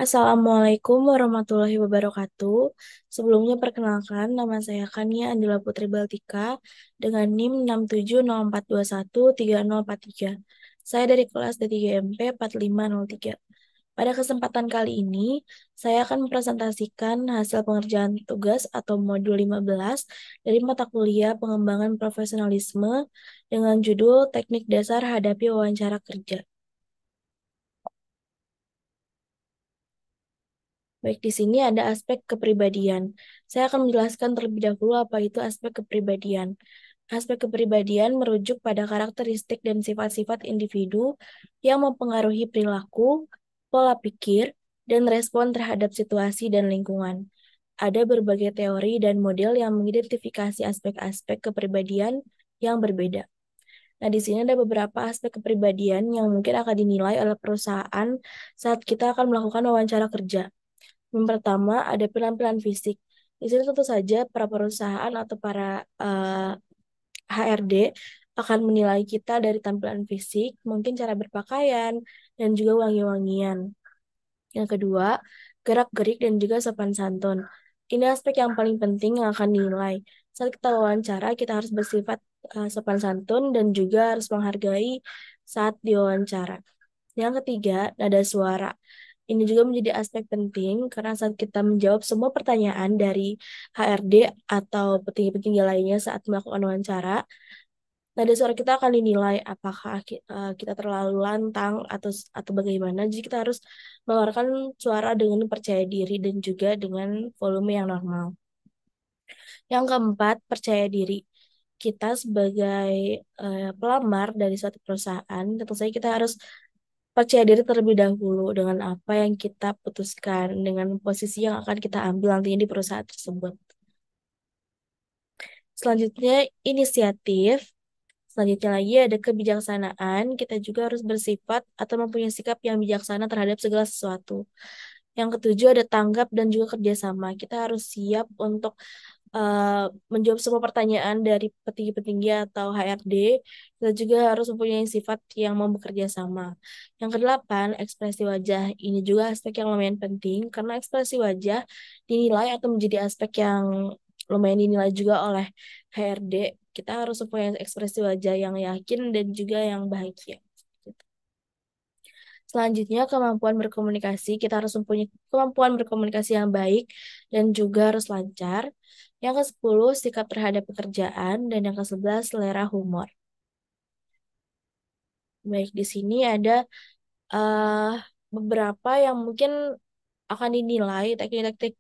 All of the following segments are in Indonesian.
Assalamualaikum warahmatullahi wabarakatuh. Sebelumnya perkenalkan, nama saya Kania Andila Putri Baltika dengan NIM 67042130043. Saya dari kelas D3MP 4503. Pada kesempatan kali ini, saya akan mempresentasikan hasil pengerjaan tugas atau modul 15 dari mata kuliah Pengembangan Profesionalisme dengan judul Teknik Dasar Hadapi Wawancara Kerja. Baik, di sini ada aspek kepribadian. Saya akan menjelaskan terlebih dahulu apa itu aspek kepribadian. Aspek kepribadian merujuk pada karakteristik dan sifat-sifat individu yang mempengaruhi perilaku, pola pikir, dan respon terhadap situasi dan lingkungan. Ada berbagai teori dan model yang mengidentifikasi aspek-aspek kepribadian yang berbeda. Nah, di sini ada beberapa aspek kepribadian yang mungkin akan dinilai oleh perusahaan saat kita akan melakukan wawancara kerja. Yang pertama, ada penampilan fisik. Di sini tentu saja para perusahaan atau para HRD akan menilai kita dari tampilan fisik, mungkin cara berpakaian, dan juga wangi-wangian. Yang kedua, gerak-gerik dan juga sopan santun. Ini aspek yang paling penting yang akan dinilai. Saat kita wawancara, kita harus bersifat sopan santun dan juga harus menghargai saat diwawancara. Yang ketiga, nada suara. Ini juga menjadi aspek penting karena saat kita menjawab semua pertanyaan dari HRD atau petinggi-petinggi lainnya saat melakukan wawancara, nada suara kita akan dinilai apakah kita terlalu lantang atau bagaimana. Jadi kita harus mengeluarkan suara dengan percaya diri dan juga dengan volume yang normal. Yang keempat, percaya diri. Kita sebagai pelamar dari suatu perusahaan, tentu saja kita harus percaya diri terlebih dahulu dengan apa yang kita putuskan, dengan posisi yang akan kita ambil nantinya di perusahaan tersebut. Selanjutnya, inisiatif. Selanjutnya lagi ada kebijaksanaan. Kita juga harus bersifat atau mempunyai sikap yang bijaksana terhadap segala sesuatu. Yang ketujuh ada tanggap dan juga kerjasama. Kita harus siap untuk menjawab semua pertanyaan dari petinggi-petinggi atau HRD. Kita juga harus mempunyai sifat yang mau bekerja sama. Yang kedelapan, ekspresi wajah. Ini juga aspek yang lumayan penting karena ekspresi wajah dinilai atau menjadi aspek yang lumayan dinilai juga oleh HRD. Kita harus mempunyai ekspresi wajah yang yakin dan juga yang bahagia. Selanjutnya, kemampuan berkomunikasi. Kita harus mempunyai kemampuan berkomunikasi yang baik dan juga harus lancar. Yang ke-10, sikap terhadap pekerjaan. Dan yang ke-11, selera humor. Baik, di sini ada eh, beberapa yang mungkin akan dinilai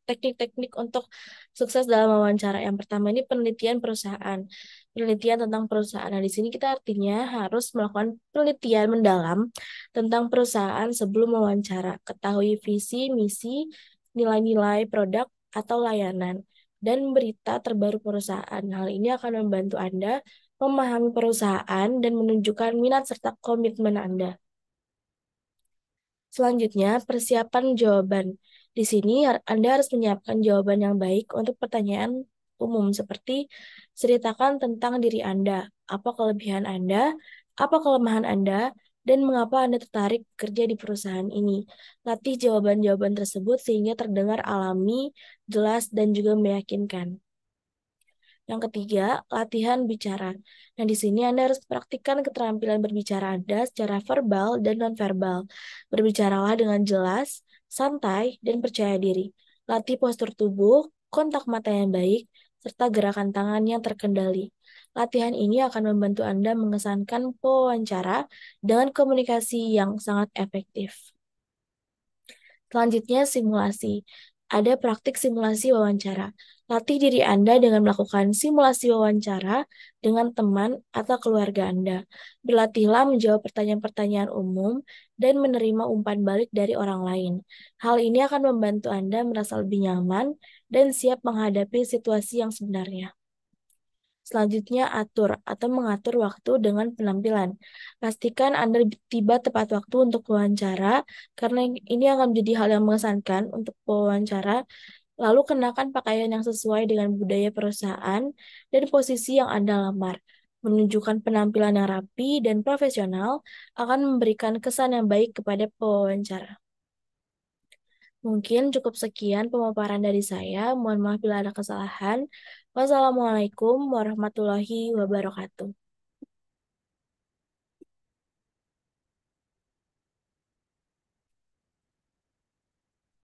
teknik-teknik untuk sukses dalam wawancara. Yang pertama ini penelitian perusahaan. Penelitian tentang perusahaan. Nah, di sini kita artinya harus melakukan penelitian mendalam tentang perusahaan sebelum wawancara. Ketahui visi, misi, nilai-nilai produk atau layanan, dan berita terbaru perusahaan. Hal ini akan membantu Anda memahami perusahaan dan menunjukkan minat serta komitmen Anda. Selanjutnya, persiapan jawaban. Di sini Anda harus menyiapkan jawaban yang baik untuk pertanyaan umum seperti ceritakan tentang diri Anda, apa kelebihan Anda, apa kelemahan Anda, dan mengapa Anda tertarik kerja di perusahaan ini. Latih jawaban-jawaban tersebut sehingga terdengar alami, jelas, dan juga meyakinkan. Yang ketiga, latihan bicara. Nah, di sini Anda harus praktikkan keterampilan berbicara Anda secara verbal dan nonverbal. Berbicaralah dengan jelas, santai, dan percaya diri. Latih postur tubuh, kontak mata yang baik, serta gerakan tangan yang terkendali. Latihan ini akan membantu Anda mengesankan pewawancara dengan komunikasi yang sangat efektif. Selanjutnya, simulasi. Ada praktik simulasi wawancara. Latih diri Anda dengan melakukan simulasi wawancara dengan teman atau keluarga Anda. Berlatihlah menjawab pertanyaan-pertanyaan umum dan menerima umpan balik dari orang lain. Hal ini akan membantu Anda merasa lebih nyaman dan siap menghadapi situasi yang sebenarnya. Selanjutnya, atur atau mengatur waktu dengan penampilan. Pastikan Anda tiba tepat waktu untuk wawancara, karena ini akan menjadi hal yang mengesankan untuk wawancara. Lalu kenakan pakaian yang sesuai dengan budaya perusahaan dan posisi yang Anda lamar. Menunjukkan penampilan yang rapi dan profesional akan memberikan kesan yang baik kepada pewawancara. Mungkin cukup sekian pemaparan dari saya. Mohon maaf bila ada kesalahan. Wassalamualaikum warahmatullahi wabarakatuh.